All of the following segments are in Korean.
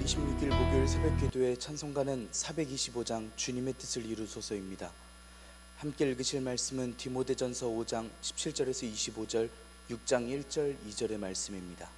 6월 26일 목요일 새벽기도의 찬송가는 425장 주님의 뜻을 이루소서입니다. 함께 읽으실 말씀은 디모데전서 5장 17절에서 25절, 6장 1절, 2절의 말씀입니다.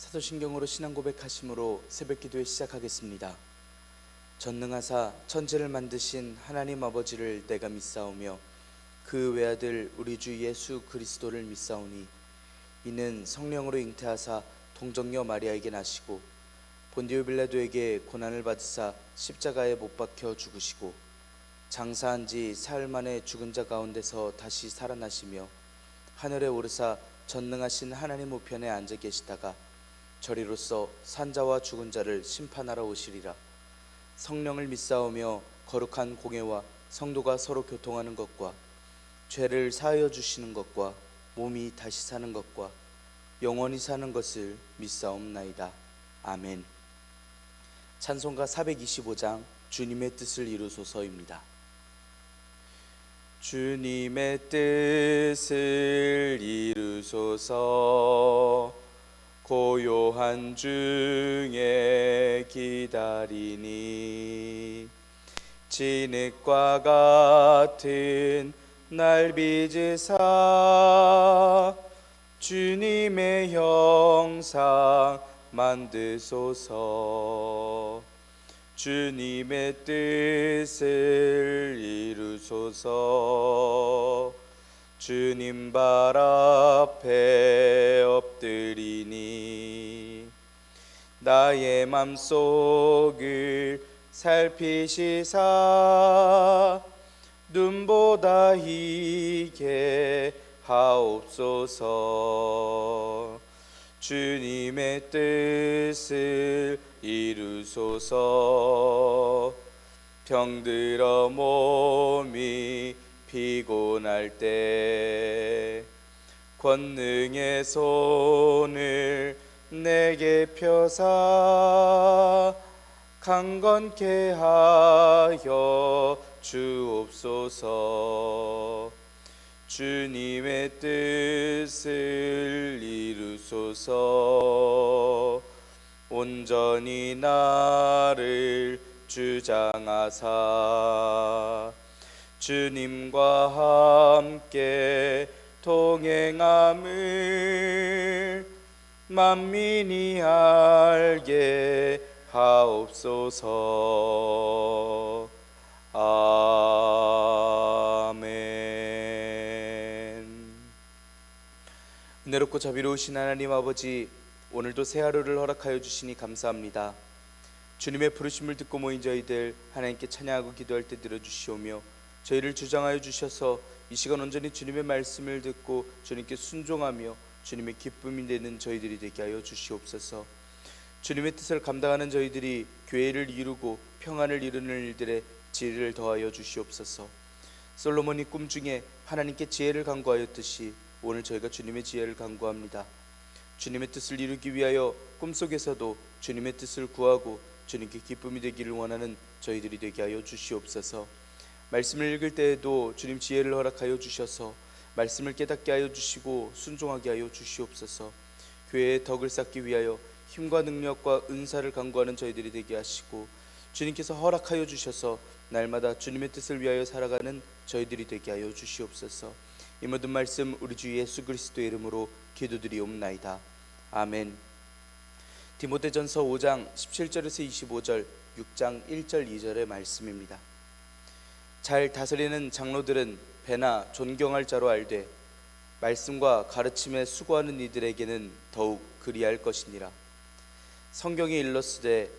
사도신경으로 신앙 고백하심으로 새벽기도에 시작하겠습니다. 전능하사 천지를 만드신 하나님 아버지를 내가 믿사오며 그 외아들 우리 주 예수 그리스도를 믿사오니 이는 성령으로 잉태하사 동정녀 마리아에게 나시고 본디오 빌라도에게 고난을 받으사 십자가에 못 박혀 죽으시고 장사한 지 사흘 만에 죽은 자 가운데서 다시 살아나시며 하늘에 오르사 전능하신 하나님 우편에 앉아 계시다가 저리로서 산자와 죽은 자를 심판하러 오시리라. 성령을 믿사오며 거룩한 공예와 성도가 서로 교통하는 것과 죄를 사하여 주시는 것과 몸이 다시 사는 것과 영원히 사는 것을 믿사옵나이다. 아멘. 찬송가 425장 주님의 뜻을 이루소서입니다. 주님의 뜻을 이루소서. 고요한 중에 기다리니 진흙과 같은 날 빚으사 주님의 형상 만드소서. 주님의 뜻을 이루소서. 주님 발 앞에 엎드리니 나의 맘속을 살피시사 눈보다 희게 하옵소서. 주님의 뜻을 이루소서. 병들어 몸이 피곤할 때 권능의 손을 내게 펴사 강건케 하여 주옵소서. 주님의 뜻을 이루소서. 온전히 나를 주장하사 주님과 함께 동행함을 만민이 알게 하옵소서. 아멘. 은혜롭고 자비로우신 하나님 아버지, 오늘도 새 하루를 허락하여 주시니 감사합니다. 주님의 부르심을 듣고 모인 저희들 하나님께 찬양하고 기도할 때 들어주시오며 저희를 주장하여 주셔서 이 시간 온전히 주님의 말씀을 듣고 주님께 순종하며 주님의 기쁨이 되는 저희들이 되게 하여 주시옵소서. 주님의 뜻을 감당하는 저희들이 교회를 이루고 평안을 이루는 일들에 지혜를 더하여 주시옵소서. 솔로몬이 꿈 중에 하나님께 지혜를 간구하였듯이 오늘 저희가 주님의 지혜를 간구합니다. 주님의 뜻을 이루기 위하여 꿈속에서도 주님의 뜻을 구하고 주님께 기쁨이 되기를 원하는 저희들이 되게 하여 주시옵소서. 말씀을 읽을 때에도 주님 지혜를 허락하여 주셔서 말씀을 깨닫게 하여 주시고 순종하게 하여 주시옵소서. 교회의 덕을 쌓기 위하여 힘과 능력과 은사를 간구하는 저희들이 되게 하시고 주님께서 허락하여 주셔서 날마다 주님의 뜻을 위하여 살아가는 저희들이 되게 하여 주시옵소서. 이 모든 말씀 우리 주 예수 그리스도의 이름으로 기도드리옵나이다. 아멘. 디모데전서 5장 17절에서 25절, 6장 1절 2절의 말씀입니다. 잘 다스리는 장로들은 배나 존경할 자로 알되 말씀과 가르침에 수고하는 이들에게는 더욱 그리할 것이니라. 성경이 일렀으되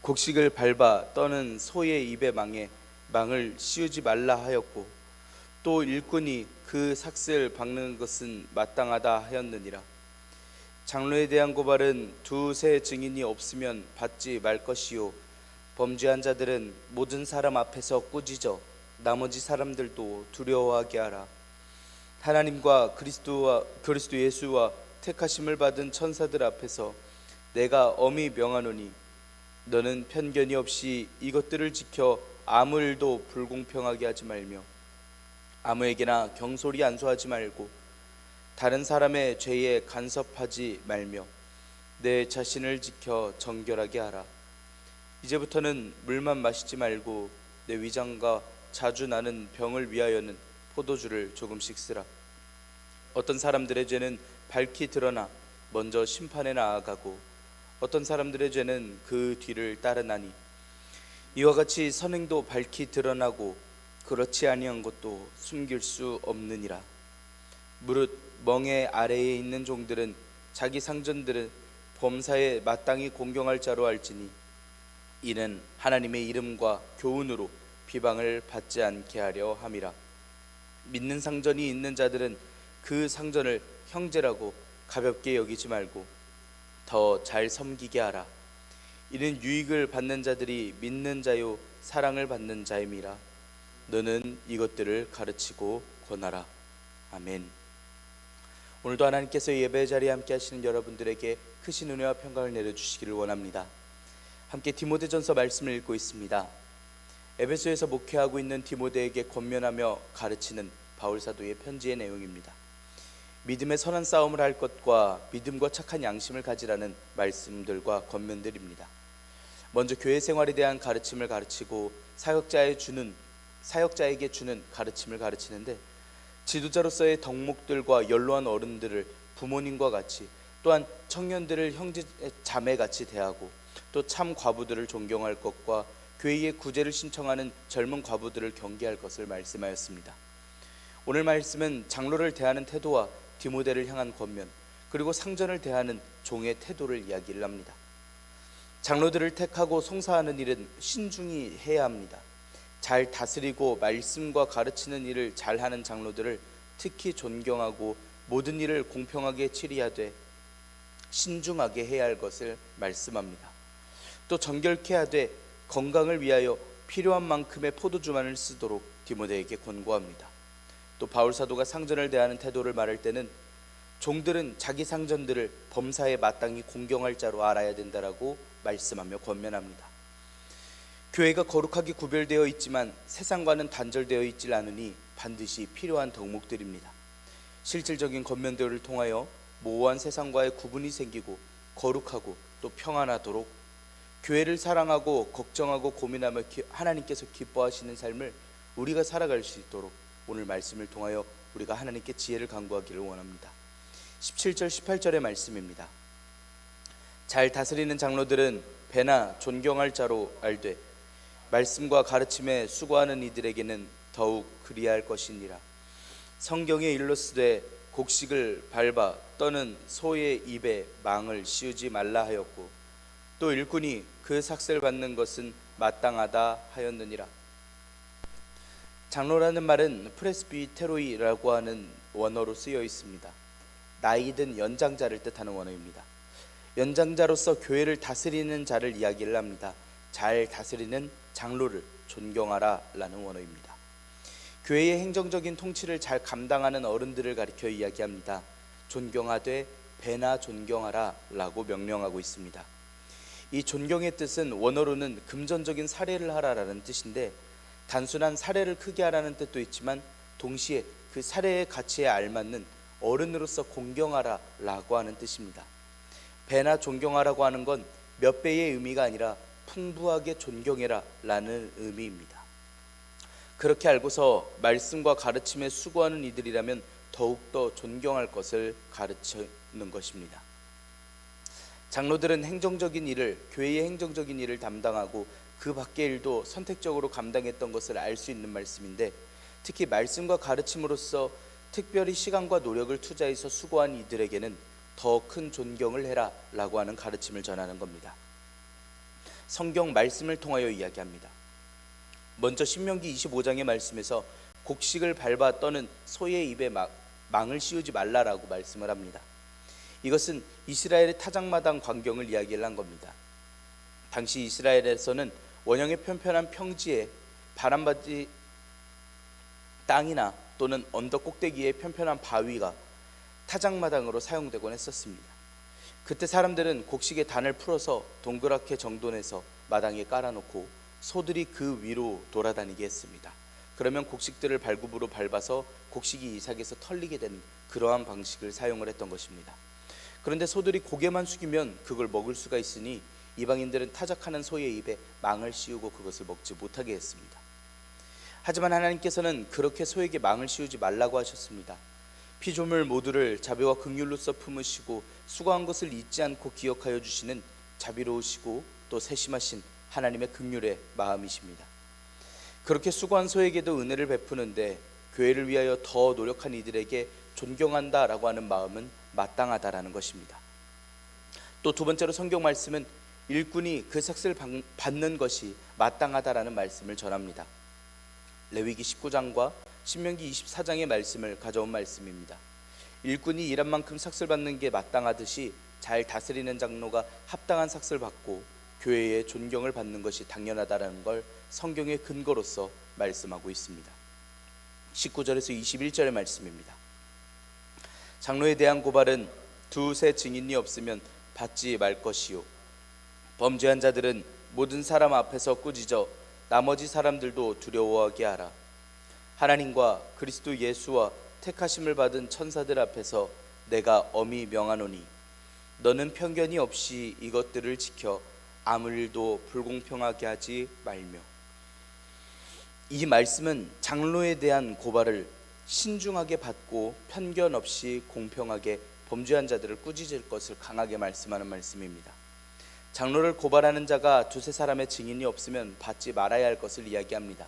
곡식을 밟아 떠는 소의 입에 망을 씌우지 말라 하였고, 또 일꾼이 그 삭슬 박는 것은 마땅하다 하였느니라. 장로에 대한 고발은 두세 증인이 없으면 받지 말 것이요, 범죄한 자들은 모든 사람 앞에서 꾸짖어 나머지 사람들도 두려워하게 하라. 하나님과 그리스도 예수와 택하심을 받은 천사들 앞에서 내가 엄히 명하노니, 너는 편견이 없이 이것들을 지켜 아무 일도 불공평하게 하지 말며 아무에게나 경솔히 안수하지 말고 다른 사람의 죄에 간섭하지 말며 내 자신을 지켜 정결하게 하라. 이제부터는 물만 마시지 말고 내 위장과 자주 나는 병을 위하여는 포도주를 조금씩 쓰라. 어떤 사람들의 죄는 밝히 드러나 먼저 심판에 나아가고 어떤 사람들의 죄는 그 뒤를 따르나니, 이와 같이 선행도 밝히 드러나고 그렇지 아니한 것도 숨길 수 없느니라. 무릇 멍에 아래에 있는 종들은 자기 상전들은 범사에 마땅히 공경할 자로 알지니, 이는 하나님의 이름과 교훈으로 비방을 받지 않게 하려 함이라. 믿는 상전이 있는 자들은 그 상전을 형제라고 가볍게 여기지 말고 더 잘 섬기게 하라. 이는 유익을 받는 자들이 믿는 자요 사랑을 받는 자임이라. 너는 이것들을 가르치고 권하라. 아멘. 오늘도 하나님께서 예배 자리에 함께 하시는 여러분들에게 크신 은혜와 평강을 내려주시기를 원합니다. 함께 디모데전서 말씀을 읽고 있습니다. 에베소에서 목회하고 있는 디모데에게 권면하며 가르치는 바울 사도의 편지의 내용입니다. 믿음의 선한 싸움을 할 것과 믿음과 착한 양심을 가지라는 말씀들과 권면들입니다. 먼저 교회 생활에 대한 가르침을 가르치고 사역자에게 주는 가르침을 가르치는데, 지도자로서의 덕목들과 연로한 어른들을 부모님과 같이, 또한 청년들을 형제 자매같이 대하고, 또 참 과부들을 존경할 것과 교회의 구제를 신청하는 젊은 과부들을 경계할 것을 말씀하였습니다. 오늘 말씀은 장로를 대하는 태도와 디모데를 향한 권면, 그리고 상전을 대하는 종의 태도를 이야기를 합니다. 장로들을 택하고 송사하는 일은 신중히 해야 합니다. 잘 다스리고 말씀과 가르치는 일을 잘하는 장로들을 특히 존경하고 모든 일을 공평하게 치리하되 신중하게 해야 할 것을 말씀합니다. 또 정결케 하되 건강을 위하여 필요한 만큼의 포도주만을 쓰도록 디모데에게 권고합니다. 또 바울 사도가 상전을 대하는 태도를 말할 때는 종들은 자기 상전들을 범사에 마땅히 공경할 자로 알아야 된다라고 말씀하며 권면합니다. 교회가 거룩하게 구별되어 있지만 세상과는 단절되어 있지 않으니 반드시 필요한 덕목들입니다. 실질적인 권면들을 통하여 모호한 세상과의 구분이 생기고 거룩하고 또 평안하도록 교회를 사랑하고 걱정하고 고민하며 하나님께서 기뻐하시는 삶을 우리가 살아갈 수 있도록 오늘 말씀을 통하여 우리가 하나님께 지혜를 간구하기를 원합니다. 17절 18절의 말씀입니다. 잘 다스리는 장로들은 배나 존경할 자로 알되 말씀과 가르침에 수고하는 이들에게는 더욱 그리할 것이니라. 성경에 일렀으되 곡식을 밟아 떠는 소의 입에 망을 씌우지 말라 하였고, 또 일꾼이 그 삭슬 받는 것은 마땅하다 하였느니라. 장로라는 말은 프레스비테로이라고 하는 원어로 쓰여 있습니다. 나이든 연장자를 뜻하는 원어입니다. 연장자로서 교회를 다스리는 자를 이야기를 합니다. 잘 다스리는 장로를 존경하라 라는 원어입니다. 교회의 행정적인 통치를 잘 감당하는 어른들을 가리켜 이야기합니다. 존경하되 배나 존경하라 라고 명령하고 있습니다. 이 존경의 뜻은 원어로는 금전적인 사례를 하라라는 뜻인데, 단순한 사례를 크게 하라는 뜻도 있지만 동시에 그 사례의 가치에 알맞는 어른으로서 공경하라 라고 하는 뜻입니다. 배나 존경하라고 하는 건 몇 배의 의미가 아니라 풍부하게 존경해라 라는 의미입니다. 그렇게 알고서 말씀과 가르침에 수고하는 이들이라면 더욱더 존경할 것을 가르치는 것입니다. 장로들은 행정적인 일을, 교회의 행정적인 일을 담당하고 그 밖의 일도 선택적으로 감당했던 것을 알 수 있는 말씀인데, 특히 말씀과 가르침으로써 특별히 시간과 노력을 투자해서 수고한 이들에게는 더 큰 존경을 해라 라고 하는 가르침을 전하는 겁니다. 성경 말씀을 통하여 이야기합니다. 먼저 신명기 25장의 말씀에서 곡식을 밟아 떠는 소의 입에 망을 씌우지 말라라고 말씀을 합니다. 이것은 이스라엘의 타작마당 광경을 이야기를 한 겁니다. 당시 이스라엘에서는 원형의 편편한 평지에 바람받이 땅이나 또는 언덕 꼭대기의 편편한 바위가 타작마당으로 사용되곤 했었습니다. 그때 사람들은 곡식의 단을 풀어서 동그랗게 정돈해서 마당에 깔아놓고 소들이 그 위로 돌아다니게 했습니다. 그러면 곡식들을 발굽으로 밟아서 곡식이 이삭에서 털리게 되는 그러한 방식을 사용을 했던 것입니다. 그런데 소들이 고개만 숙이면 그걸 먹을 수가 있으니 이방인들은 타작하는 소의 입에 망을 씌우고 그것을 먹지 못하게 했습니다. 하지만 하나님께서는 그렇게 소에게 망을 씌우지 말라고 하셨습니다. 피조물 모두를 자비와 긍휼로써 품으시고 수고한 것을 잊지 않고 기억하여 주시는 자비로우시고 또 세심하신 하나님의 긍휼의 마음이십니다. 그렇게 수고한 소에게도 은혜를 베푸는데 교회를 위하여 더 노력한 이들에게 존경한다라고 하는 마음은 마땅하다라는 것입니다. 또 두 번째로 성경 말씀은 일꾼이 그 삭슬 받는 것이 마땅하다라는 말씀을 전합니다. 레위기 19장과 신명기 24장의 말씀을 가져온 말씀입니다. 일꾼이 일한 만큼 삭슬 받는 게 마땅하듯이 잘 다스리는 장로가 합당한 삭슬 받고 교회의 존경을 받는 것이 당연하다라는 걸 성경의 근거로서 말씀하고 있습니다. 19절에서 21절의 말씀입니다. 장로에 대한 고발은 두세 증인이 없으면 받지 말 것이요, 범죄한 자들은 모든 사람 앞에서 꾸짖어 나머지 사람들도 두려워하게 하라. 하나님과 그리스도 예수와 택하심을 받은 천사들 앞에서 내가 엄히 명하노니 너는 편견이 없이 이것들을 지켜 아무 일도 불공평하게 하지 말며. 이 말씀은 장로에 대한 고발을 신중하게 받고 편견 없이 공평하게 범죄한 자들을 꾸짖을 것을 강하게 말씀하는 말씀입니다. 장로를 고발하는 자가 두세 사람의 증인이 없으면 받지 말아야 할 것을 이야기합니다.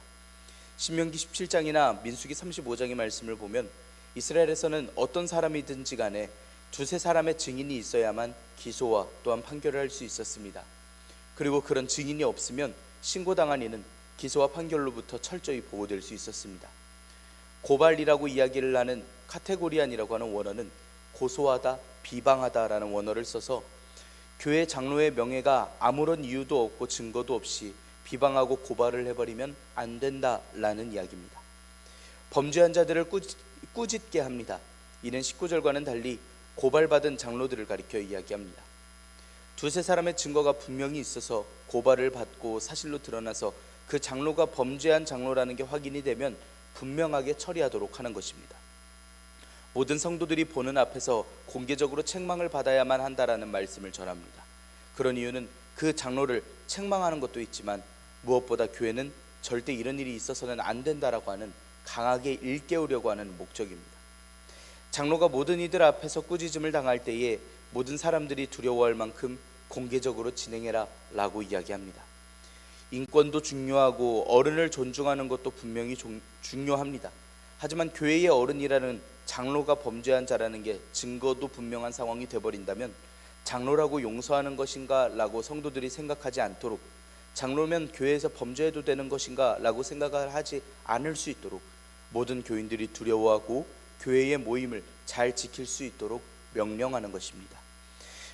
신명기 17장이나 민수기 35장의 말씀을 보면 이스라엘에서는 어떤 사람이든지 간에 두세 사람의 증인이 있어야만 기소와 또한 판결을 할 수 있었습니다. 그리고 그런 증인이 없으면 신고당한 이는 기소와 판결로부터 철저히 보호될 수 있었습니다. 고발이라고 이야기를 하는 카테고리안이라고 하는 원어는 고소하다, 비방하다라는 원어를 써서 교회 장로의 명예가 아무런 이유도 없고 증거도 없이 비방하고 고발을 해버리면 안 된다라는 이야기입니다. 범죄한 자들을 꾸짖게 합니다. 이는 19절과는 달리 고발받은 장로들을 가리켜 이야기합니다. 두세 사람의 증거가 분명히 있어서 고발을 받고 사실로 드러나서 그 장로가 범죄한 장로라는 게 확인이 되면 분명하게 처리하도록 하는 것입니다. 모든 성도들이 보는 앞에서 공개적으로 책망을 받아야만 한다라는 말씀을 전합니다. 그런 이유는 그 장로를 책망하는 것도 있지만 무엇보다 교회는 절대 이런 일이 있어서는 안 된다라고 하는 강하게 일깨우려고 하는 목적입니다. 장로가 모든 이들 앞에서 꾸짖음을 당할 때에 모든 사람들이 두려워할 만큼 공개적으로 진행해라 라고 이야기합니다. 인권도 중요하고 어른을 존중하는 것도 분명히 중요합니다. 하지만 교회의 어른이라는 장로가 범죄한 자라는 게 증거도 분명한 상황이 되어버린다면 장로라고 용서하는 것인가 라고 성도들이 생각하지 않도록, 장로면 교회에서 범죄해도 되는 것인가 라고 생각을 하지 않을 수 있도록 모든 교인들이 두려워하고 교회의 모임을 잘 지킬 수 있도록 명령하는 것입니다.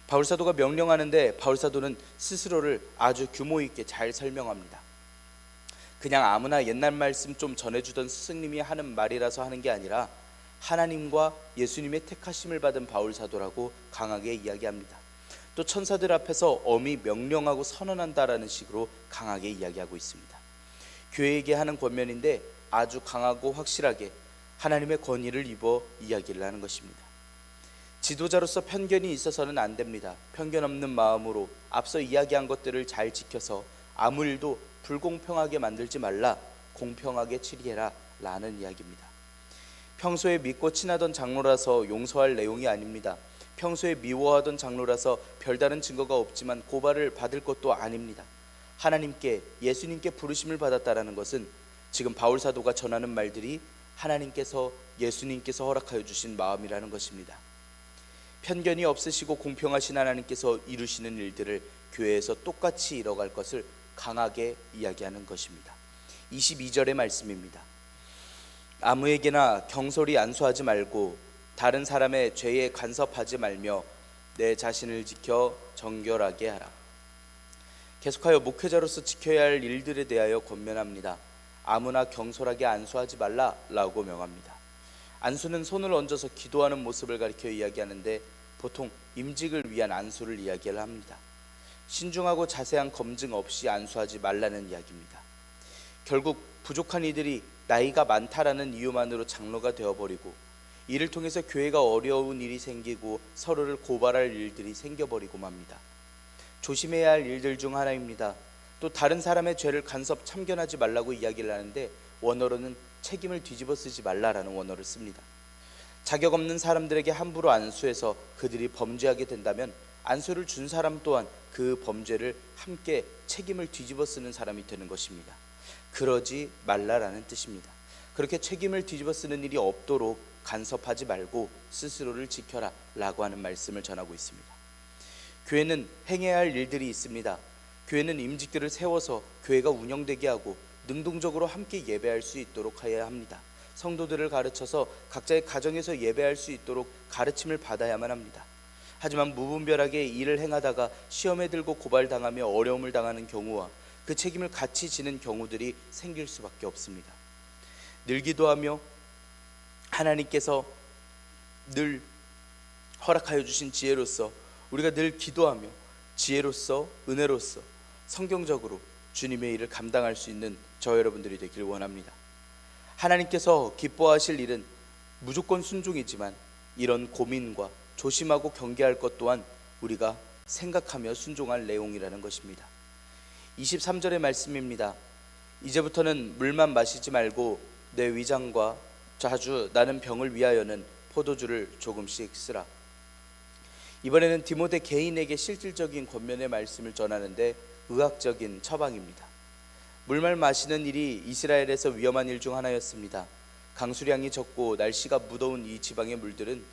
바울사도가 명령하는데 바울사도는 스스로를 아주 규모 있게 잘 설명합니다. 그냥 아무나 옛날 말씀 좀 전해주던 스승님이 하는 말이라서 하는 게 아니라 하나님과 예수님의 택하심을 받은 바울사도라고 강하게 이야기합니다. 또 천사들 앞에서 엄히 명령하고 선언한다라는 식으로 강하게 이야기하고 있습니다. 교회에게 하는 권면인데 아주 강하고 확실하게 하나님의 권위를 입어 이야기를 하는 것입니다. 지도자로서 편견이 있어서는 안 됩니다. 편견 없는 마음으로 앞서 이야기한 것들을 잘 지켜서 아무 일도 불공평하게 만들지 말라, 공평하게 처리해라 라는 이야기입니다. 평소에 믿고 친하던 장로라서 용서할 내용이 아닙니다. 평소에 미워하던 장로라서 별다른 증거가 없지만 고발을 받을 것도 아닙니다. 하나님께, 예수님께 부르심을 받았다라는 것은 지금 바울 사도가 전하는 말들이 하나님께서, 예수님께서 허락하여 주신 마음이라는 것입니다. 편견이 없으시고 공평하신 하나님께서 이루시는 일들을 교회에서 똑같이 이뤄갈 것을 강하게 이야기하는 것입니다. 22절의 말씀입니다. 아무에게나 경솔히 안수하지 말고 다른 사람의 죄에 간섭하지 말며 내 자신을 지켜 정결하게 하라. 계속하여 목회자로서 지켜야 할 일들에 대하여 권면합니다. 아무나 경솔하게 안수하지 말라라고 명합니다. 안수는 손을 얹어서 기도하는 모습을 가리켜 이야기하는데 보통 임직을 위한 안수를 이야기를 합니다. 신중하고 자세한 검증 없이 안수하지 말라는 이야기입니다. 결국 부족한 이들이 나이가 많다라는 이유만으로 장로가 되어버리고 이를 통해서 교회가 어려운 일이 생기고 서로를 고발할 일들이 생겨버리고 맙니다. 조심해야 할 일들 중 하나입니다. 또 다른 사람의 죄를 간섭 참견하지 말라고 이야기를 하는데 원어로는 책임을 뒤집어 쓰지 말라라는 원어를 씁니다. 자격 없는 사람들에게 함부로 안수해서 그들이 범죄하게 된다면 안수를 준 사람 또한 그 범죄를 함께 책임을 뒤집어 쓰는 사람이 되는 것입니다. 그러지 말라라는 뜻입니다. 그렇게 책임을 뒤집어 쓰는 일이 없도록 간섭하지 말고 스스로를 지켜라 라고 하는 말씀을 전하고 있습니다. 교회는 행해야 할 일들이 있습니다. 교회는 임직들을 세워서 교회가 운영되게 하고 능동적으로 함께 예배할 수 있도록 해야 합니다. 성도들을 가르쳐서 각자의 가정에서 예배할 수 있도록 가르침을 받아야만 합니다. 하지만 무분별하게 일을 행하다가 시험에 들고 고발당하며 어려움을 당하는 경우와 그 책임을 같이 지는 경우들이 생길 수밖에 없습니다. 늘 기도하며 하나님께서 늘 허락하여 주신 지혜로서 우리가 늘 기도하며 지혜로서 은혜로서 성경적으로 주님의 일을 감당할 수 있는 저 여러분들이 되길 원합니다. 하나님께서 기뻐하실 일은 무조건 순종이지만 이런 고민과 조심하고 경계할 것 또한 우리가 생각하며 순종할 내용이라는 것입니다. 23절의 말씀입니다. 이제부터는 물만 마시지 말고 내 위장과 자주 나는 병을 위하여는 포도주를 조금씩 쓰라. 이번에는 디모데 개인에게 실질적인 권면의 말씀을 전하는데 의학적인 처방입니다. 물만 마시는 일이 이스라엘에서 위험한 일 중 하나였습니다. 강수량이 적고 날씨가 무더운 이 지방의 물들은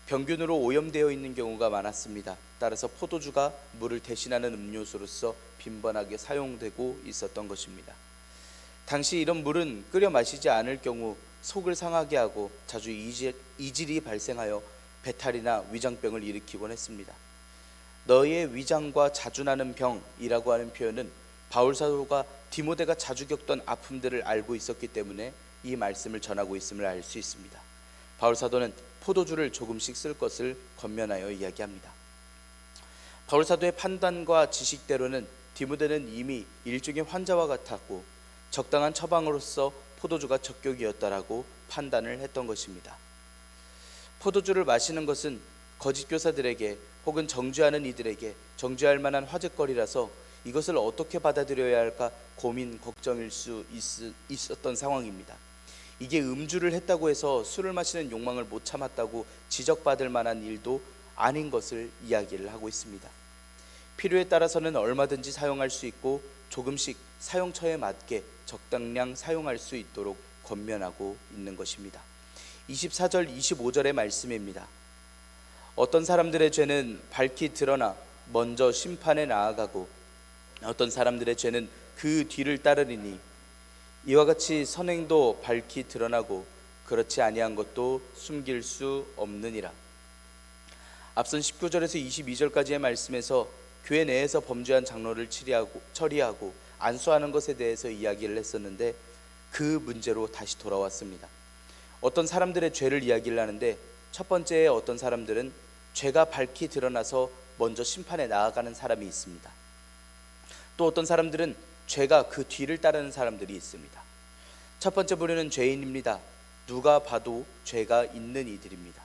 병균으로 오염되어 있는 경우가 많았습니다. 따라서 포도주가 물을 대신하는 음료수로서 빈번하게 사용되고 있었던 것입니다. 당시 이런 물은 끓여 마시지 않을 경우 속을 상하게 하고 자주 이질이 발생하여 배탈이나 위장병을 일으키곤 했습니다. 너희의 위장과 자주 나는 병이라고 하는 표현은 바울 사도가 디모데가 자주 겪던 아픔들을 알고 있었기 때문에 이 말씀을 전하고 있음을 알 수 있습니다. 바울 사도는 포도주를 조금씩 쓸 것을 권면하여 이야기합니다. 바울 사도의 판단과 지식대로는 디모데는 이미 일종의 환자와 같았고 적당한 처방으로서 포도주가 적격이었다라고 판단을 했던 것입니다. 포도주를 마시는 것은 거짓 교사들에게 혹은 정죄하는 이들에게 정죄할 만한 화제거리라서 이것을 어떻게 받아들여야 할까 고민, 걱정일 수 있었던 상황입니다. 이게 음주를 했다고 해서 술을 마시는 욕망을 못 참았다고 지적받을 만한 일도 아닌 것을 이야기를 하고 있습니다. 필요에 따라서는 얼마든지 사용할 수 있고 조금씩 사용처에 맞게 적당량 사용할 수 있도록 권면하고 있는 것입니다. 24절 25절의 말씀입니다. 어떤 사람들의 죄는 밝히 드러나 먼저 심판에 나아가고 어떤 사람들의 죄는 그 뒤를 따르리니 이와 같이 선행도 밝히 드러나고 그렇지 아니한 것도 숨길 수 없느니라. 앞선 19절에서 22절까지의 말씀에서 교회 내에서 범죄한 장로를 처리하고 안수하는 것에 대해서 이야기를 했었는데 그 문제로 다시 돌아왔습니다. 어떤 사람들의 죄를 이야기를 하는데 첫 번째에 어떤 사람들은 죄가 밝히 드러나서 먼저 심판에 나아가는 사람이 있습니다. 또 어떤 사람들은 죄가 그 뒤를 따르는 사람들이 있습니다. 첫 번째 부류는 죄인입니다. 누가 봐도 죄가 있는 이들입니다.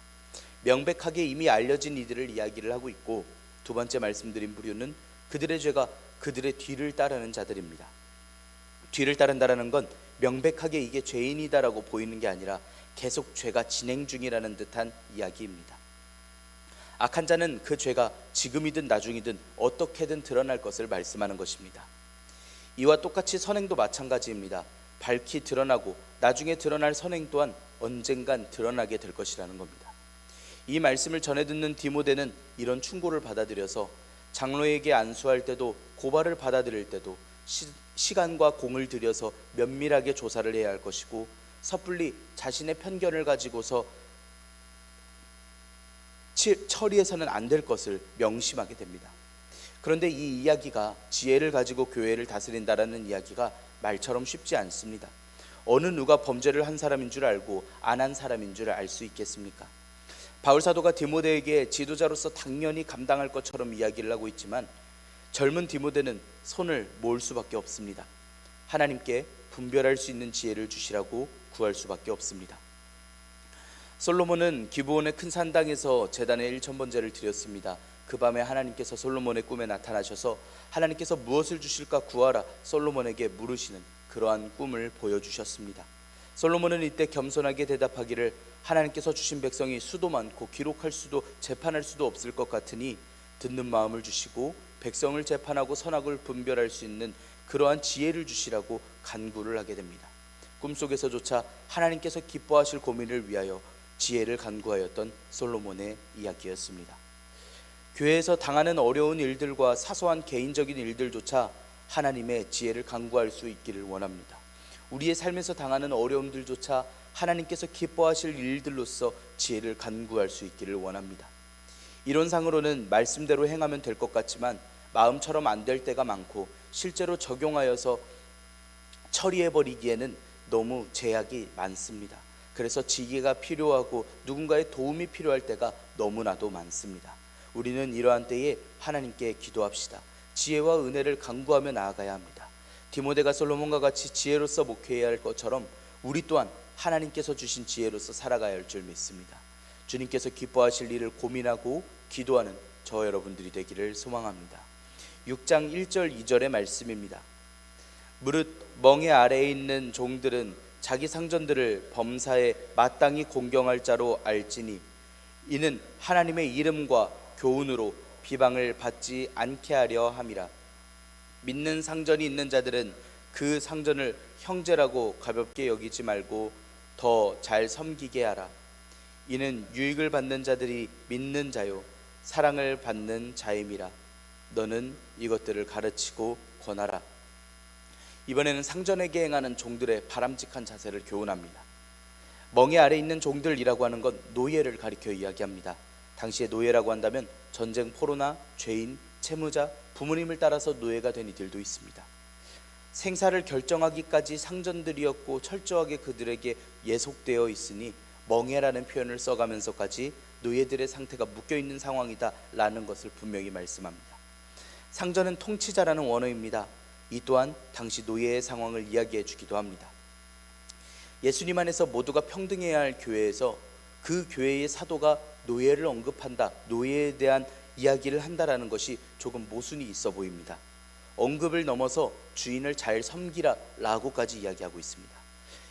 명백하게 이미 알려진 이들을 이야기를 하고 있고 두 번째 말씀드린 부류는 그들의 죄가 그들의 뒤를 따르는 자들입니다. 뒤를 따른다라는 건 명백하게 이게 죄인이다라고 보이는 게 아니라 계속 죄가 진행 중이라는 듯한 이야기입니다. 악한 자는 그 죄가 지금이든 나중이든 어떻게든 드러날 것을 말씀하는 것입니다. 이와 똑같이 선행도 마찬가지입니다. 밝히 드러나고 나중에 드러날 선행 또한 언젠간 드러나게 될 것이라는 겁니다. 이 말씀을 전해 듣는 디모데는 이런 충고를 받아들여서 장로에게 안수할 때도 고발을 받아들일 때도 시간과 공을 들여서 면밀하게 조사를 해야 할 것이고 섣불리 자신의 편견을 가지고서 처리해서는 안 될 것을 명심하게 됩니다. 그런데 이 이야기가 지혜를 가지고 교회를 다스린다라는 이야기가 말처럼 쉽지 않습니다. 어느 누가 범죄를 한 사람인 줄 알고 안 한 사람인 줄 알 수 있겠습니까? 바울 사도가 디모데에게 지도자로서 당연히 감당할 것처럼 이야기를 하고 있지만 젊은 디모데는 손을 모을 수밖에 없습니다. 하나님께 분별할 수 있는 지혜를 주시라고 구할 수밖에 없습니다. 솔로몬은 기브온의 큰 산당에서 제단의 1000번제를 드렸습니다. 그 밤에 하나님께서 솔로몬의 꿈에 나타나셔서 하나님께서 무엇을 주실까 구하라 솔로몬에게 물으시는 그러한 꿈을 보여주셨습니다. 솔로몬은 이때 겸손하게 대답하기를 하나님께서 주신 백성이 수도 많고 기록할 수도 재판할 수도 없을 것 같으니 듣는 마음을 주시고 백성을 재판하고 선악을 분별할 수 있는 그러한 지혜를 주시라고 간구를 하게 됩니다. 꿈속에서조차 하나님께서 기뻐하실 고민을 위하여 지혜를 간구하였던 솔로몬의 이야기였습니다. 교회에서 당하는 어려운 일들과 사소한 개인적인 일들조차 하나님의 지혜를 간구할 수 있기를 원합니다. 우리의 삶에서 당하는 어려움들조차 하나님께서 기뻐하실 일들로서 지혜를 간구할 수 있기를 원합니다. 이론상으로는 말씀대로 행하면 될 것 같지만 마음처럼 안 될 때가 많고 실제로 적용하여서 처리해버리기에는 너무 제약이 많습니다. 그래서 지혜가 필요하고 누군가의 도움이 필요할 때가 너무나도 많습니다. 우리는 이러한 때에 하나님께 기도합시다. 지혜와 은혜를 간구하며 나아가야 합니다. 디모데가 솔로몬과 같이 지혜로서 목회해야 할 것처럼 우리 또한 하나님께서 주신 지혜로서 살아가야 할 줄 믿습니다. 주님께서 기뻐하실 일을 고민하고 기도하는 저 여러분들이 되기를 소망합니다. 6장 1절 2절의 말씀입니다. 무릇 멍에 아래에 있는 종들은 자기 상전들을 범사에 마땅히 공경할 자로 알지니 이는 하나님의 이름과 교훈으로 비방을 받지 않게 하려 함이라. 믿는 상전이 있는 자들은 그 상전을 형제라고 가볍게 여기지 말고 더 잘 섬기게 하라. 이는 유익을 받는 자들이 믿는 자요 사랑을 받는 자임이라. 너는 이것들을 가르치고 권하라. 이번에는 상전에게 행하는 종들의 바람직한 자세를 교훈합니다. 멍에 아래 있는 종들이라고 하는 건 노예를 가리켜 이야기합니다. 당시에 노예라고 한다면 전쟁 포로나 죄인, 채무자, 부모님을 따라서 노예가 된 이들도 있습니다. 생사를 결정하기까지 상전들이었고 철저하게 그들에게 예속되어 있으니 멍에라는 표현을 써가면서까지 노예들의 상태가 묶여있는 상황이다 라는 것을 분명히 말씀합니다. 상전은 통치자라는 원어입니다. 이 또한 당시 노예의 상황을 이야기해 주기도 합니다. 예수님 안에서 모두가 평등해야 할 교회에서 그 교회의 사도가 노예를 언급한다, 노예에 대한 이야기를 한다라는 것이 조금 모순이 있어 보입니다. 언급을 넘어서 주인을 잘 섬기라 라고까지 이야기하고 있습니다.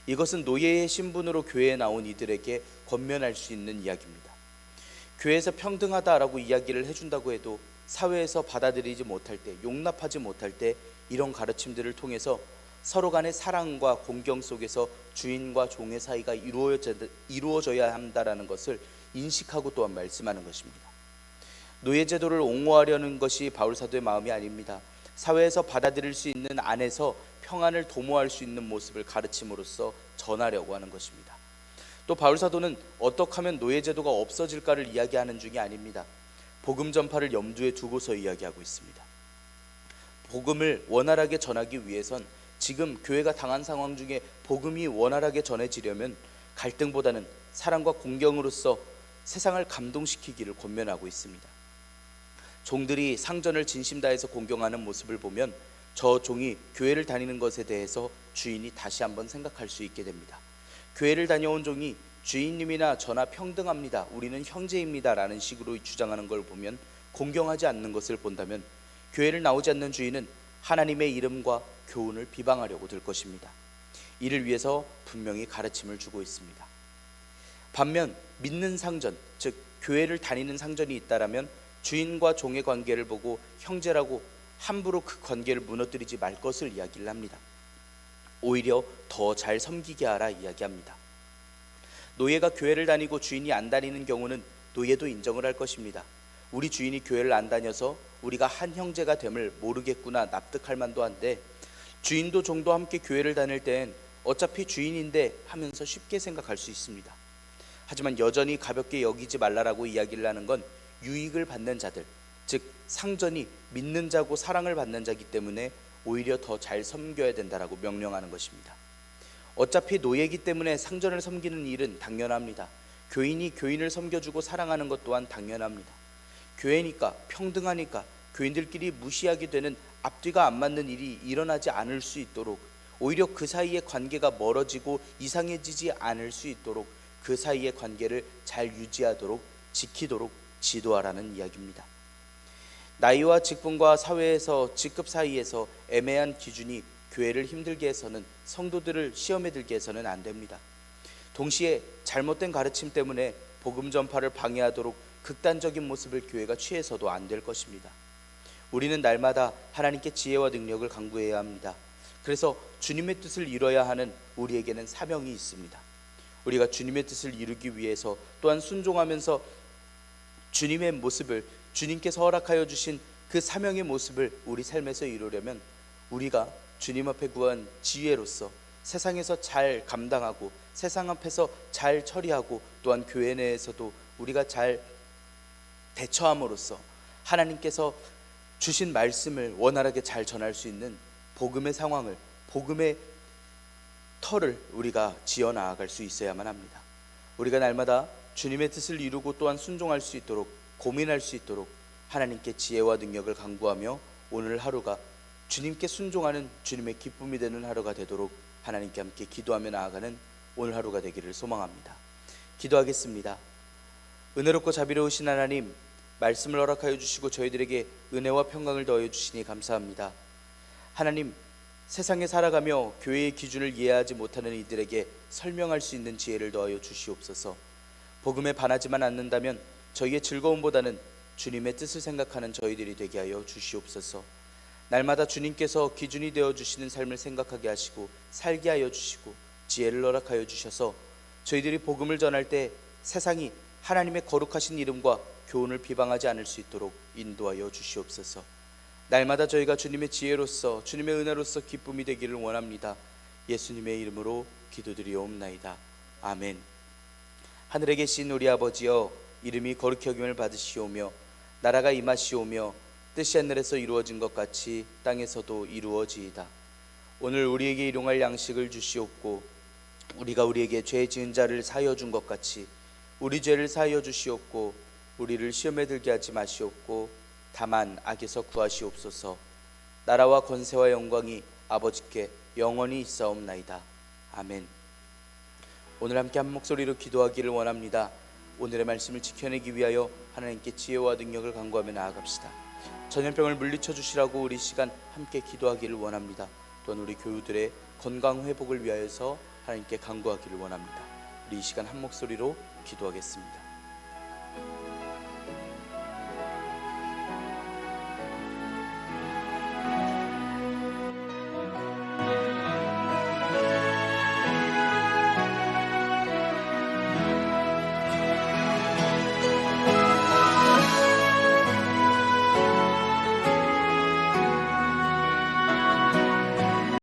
이것은 노예의 신분으로 교회에 나온 이들에게 권면할 수 있는 이야기입니다. 교회에서 평등하다라고 이야기를 해준다고 해도 사회에서 받아들이지 못할 때, 용납하지 못할 때 이런 가르침들을 통해서 서로 간의 사랑과 공경 속에서 주인과 종의 사이가 이루어져야 한다라는 것을 인식하고 또한 말씀하는 것입니다. 노예제도를 옹호하려는 것이 바울사도의 마음이 아닙니다. 사회에서 받아들일 수 있는 안에서 평안을 도모할 수 있는 모습을 가르침으로써 전하려고 하는 것입니다. 또 바울사도는 어떻게 하면 노예제도가 없어질까를 이야기하는 중이 아닙니다. 복음 전파를 염두에 두고서 이야기하고 있습니다. 복음을 원활하게 전하기 위해선 지금 교회가 당한 상황 중에 복음이 원활하게 전해지려면 갈등보다는 사랑과 공경으로서 세상을 감동시키기를 권면하고 있습니다. 종들이 상전을 진심 다해서 공경하는 모습을 보면 저 종이 교회를 다니는 것에 대해서 주인이 다시 한번 생각할 수 있게 됩니다. 교회를 다녀온 종이 주인님이나 저나 평등합니다, 우리는 형제입니다 라는 식으로 주장하는 걸 보면 공경하지 않는 것을 본다면 교회를 나오지 않는 주인은 하나님의 이름과 교훈을 비방하려고 들 것입니다. 이를 위해서 분명히 가르침을 주고 있습니다. 반면 믿는 상전, 즉 교회를 다니는 상전이 있다라면 주인과 종의 관계를 보고 형제라고 함부로 그 관계를 무너뜨리지 말 것을 이야기를 합니다. 오히려 더 잘 섬기게 하라 이야기합니다. 노예가 교회를 다니고 주인이 안 다니는 경우는 노예도 인정을 할 것입니다. 우리 주인이 교회를 안 다녀서 우리가 한 형제가 됨을 모르겠구나 납득할 만도 한데, 주인도 종도 함께 교회를 다닐 땐 어차피 주인인데 하면서 쉽게 생각할 수 있습니다. 하지만 여전히 가볍게 여기지 말라라고 이야기를 하는 건 유익을 받는 자들, 즉 상전이 믿는 자고 사랑을 받는 자이기 때문에 오히려 더 잘 섬겨야 된다라고 명령하는 것입니다. 어차피 노예이기 때문에 상전을 섬기는 일은 당연합니다. 교인이 교인을 섬겨주고 사랑하는 것 또한 당연합니다. 교회니까, 평등하니까 교인들끼리 무시하게 되는 앞뒤가 안 맞는 일이 일어나지 않을 수 있도록, 오히려 그 사이의 관계가 멀어지고 이상해지지 않을 수 있도록 그 사이의 관계를 잘 유지하도록 지키도록 지도하라는 이야기입니다. 나이와 직분과 사회에서 직급 사이에서 애매한 기준이 교회를 힘들게 해서는, 성도들을 시험에 들게 해서는 안 됩니다. 동시에 잘못된 가르침 때문에 복음 전파를 방해하도록 극단적인 모습을 교회가 취해서도 안 될 것입니다. 우리는 날마다 하나님께 지혜와 능력을 간구해야 합니다. 그래서 주님의 뜻을 이뤄야 하는 우리에게는 사명이 있습니다. 우리가 주님의 뜻을 이루기 위해서 또한 순종하면서 주님의 모습을, 주님께서 허락하여 주신 그 사명의 모습을 우리 삶에서 이루려면 우리가 주님 앞에 구한 지혜로서 세상에서 잘 감당하고 세상 앞에서 잘 처리하고, 또한 교회 내에서도 우리가 잘 대처함으로써 하나님께서 주신 말씀을 원활하게 잘 전할 수 있는 복음의 상황을, 복음의 터를 우리가 지어 나아갈 수 있어야만 합니다. 우리가 날마다 주님의 뜻을 이루고 또한 순종할 수 있도록, 고민할 수 있도록 하나님께 지혜와 능력을 간구하며 오늘 하루가 주님께 순종하는 주님의 기쁨이 되는 하루가 되도록 하나님께 함께 기도하며 나아가는 오늘 하루가 되기를 소망합니다. 기도하겠습니다. 은혜롭고 자비로우신 하나님, 말씀을 허락하여 주시고 저희들에게 은혜와 평강을 더하여 주시니 감사합니다. 하나님, 세상에 살아가며 교회의 기준을 이해하지 못하는 이들에게 설명할 수 있는 지혜를 더하여 주시옵소서. 복음에 반하지만 않는다면 저희의 즐거움보다는 주님의 뜻을 생각하는 저희들이 되게 하여 주시옵소서. 날마다 주님께서 기준이 되어 주시는 삶을 생각하게 하시고 살게 하여 주시고 지혜를 허락하여 주셔서 저희들이 복음을 전할 때 세상이 하나님의 거룩하신 이름과 교훈을 비방하지 않을 수 있도록 인도하여 주시옵소서. 날마다 저희가 주님의 지혜로서, 주님의 은혜로서 기쁨이 되기를 원합니다. 예수님의 이름으로 기도드리옵나이다. 아멘. 하늘에 계신 우리 아버지여, 이름이 거룩히 여김을 받으시오며 나라가 임하시오며 뜻이 하늘에서 이루어진 것 같이 땅에서도 이루어지이다. 오늘 우리에게 일용할 양식을 주시옵고 우리가 우리에게 죄 지은 자를 사하여 준 것 같이 우리 죄를 사하여 주시옵고 우리를 시험에 들게 하지 마시옵고 다만 악에서 구하시옵소서. 나라와 권세와 영광이 아버지께 영원히 있사옵나이다. 아멘. 오늘 함께 한 목소리로 기도하기를 원합니다. 오늘의 말씀을 지켜내기 위하여 하나님께 지혜와 능력을 간구하며 나아갑시다. 전염병을 물리쳐 주시라고 우리 시간 함께 기도하기를 원합니다. 또한 우리 교우들의 건강 회복을 위하여서 하나님께 간구하기를 원합니다. 우리 이 시간 한 목소리로 기도하겠습니다.